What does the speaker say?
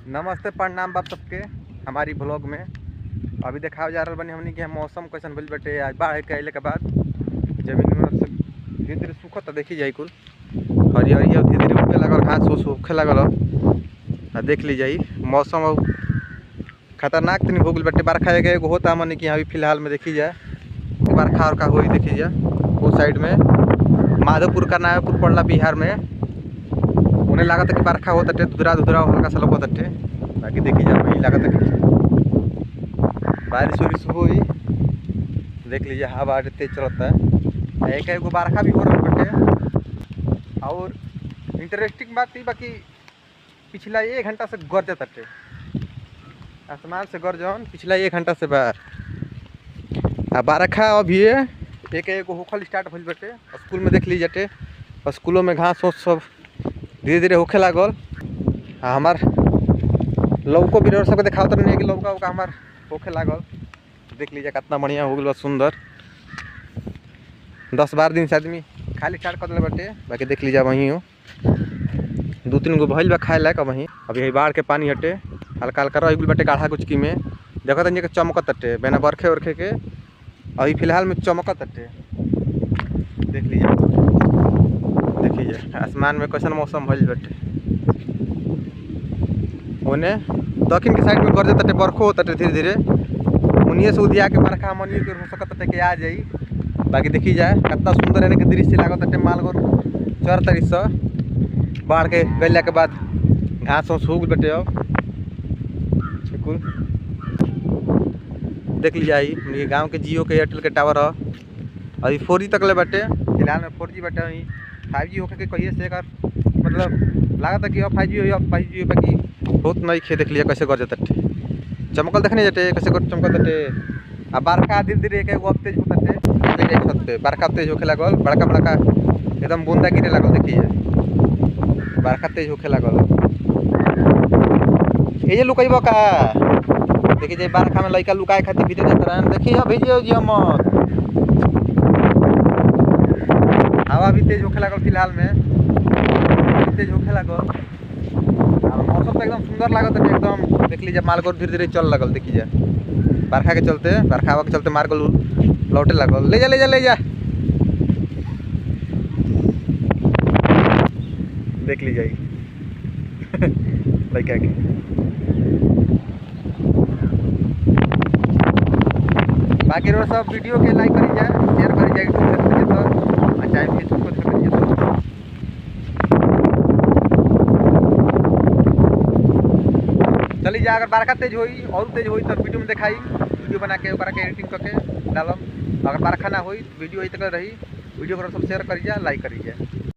नमस्ते प्रणाम बाप सबके हमारी ब्लॉग में। अभी देखा जा रहा बनी हमनी के मौसम कैसन भइल बाटे। आज बाढ़ के अइले के बाद जमीन में धीरे धीरे सूखत देखी जाई कुल हरियरी धीरे धीरे उगे लगल, घास सूखे लगल। देख ली जाई मौसम खतरनाक तनी हो गई बाटे। बरखा एगो होता हमनी के यहाँ अभी फिलहाल में देखी जाए बरखा और का हो देखी जाए। वो साइड में माधोपुर का नायपुर पड़ला बिहार में, उन्हें लागत कि बरखा होता धुधरा धुधरा हल्का सा लगता टे। बाकी देखी जाए वही लागत कि बारिश उरिश हुई देख लीजिए, हवा तेज चलता है। एक एगो बरखा भी हो रहा बटे। और इंटरेस्टिंग बात ही बाकी पिछला 1 घंटा से गरज तटे आसमान से गरजन पिछला 1 घंटा से बाहर आ बरखा अभी एक एगो होखल स्टार्ट भइल बटे। स्कूल में देख लीजिए स्कूलों में घास उस सब धीरे धीरे होखे लागल। हमार लौको भी सबके देखावत नहीं कि लौका उका हमार होखे लागल। देख लीजिए कितना बढ़िया हो गल, सुंदर। 10-12 दिन से आदमी खाली स्टार्ट कर दिले बटे। बाकी देख लीजिए वहीं हो 2-3 गो भइल बा खाए लायक। वहीं अभी बाढ़ के पानी हटे हल्का हल्का रह गल बटे गाढ़ा गुचकी में। देखत नहीं चमकत हटे बिना बरखे उरखे के अभी फिलहाल में चमकत हटे। देख लीजिए देखिए आसमान में कैसन मौसम भइल बाटे। ओने दक्षिण के साइड में गरज तटे बरखो होता धीरे धीरे उन्हीं से उधिया के बरखा मनिए के हो सकत के आ जाई। बाकी देखी जाए कितना सुंदर है कि दृश्य लागत है। मालगोर चर तरी से बाढ़ के गैला के बाद घास उस सूख बटे। अब बिल्कुल देख लीजिए गाँव के जियो के एयरटेल के टावर है अभी 4G तक ले बटे। फिलहाल में 4G बटे। अभी 5G होके के कहिए से मतलब लागत है कि अब 5G हो अब 5G हो। बाकी बहुत नई खे देख लिया कैसे गरज तटे चमकल देखने जटे कैसे चमकल तटे। आ बरखा धीरे धीरे एक अब तेज होता छत पे बरखा तेज होखे लागल। बड़का बड़का एकदम बूंदा गिरे लागल। देखिए बरखा तेज होखे लागल। ये लुकैब का देखिए जे बरखा में लड़का लुकाए खातिर भीतर जाता। देखिए भेजिए मत हवा भी तेज होखे लागल। फिलहाल में तेज होखे लागल। मौसम तो एकदम सुंदर लागत है एकदम। देख लीजिए मालगोर धीरे धीरे चल लगल। देखिए बरखा के चलते बरखा हवा के चलते मार्गल लौटे लगल। ले जा ले जा ले जा देख लीजिए लड़का के। बाकी रोज सब वीडियो के लाइक करी जाए शेयर करी जाए तो चाहे फेसबुक पर करिए तो। चली जा अगर बरखा तेज हुई और तेज हुई तब वीडियो में दिखाई वीडियो बना के एडिटिंग करके डालम। अगर बरखा ना हुई वीडियो यही तक रही वीडियो को सब शेयर करिए लाइक करिए।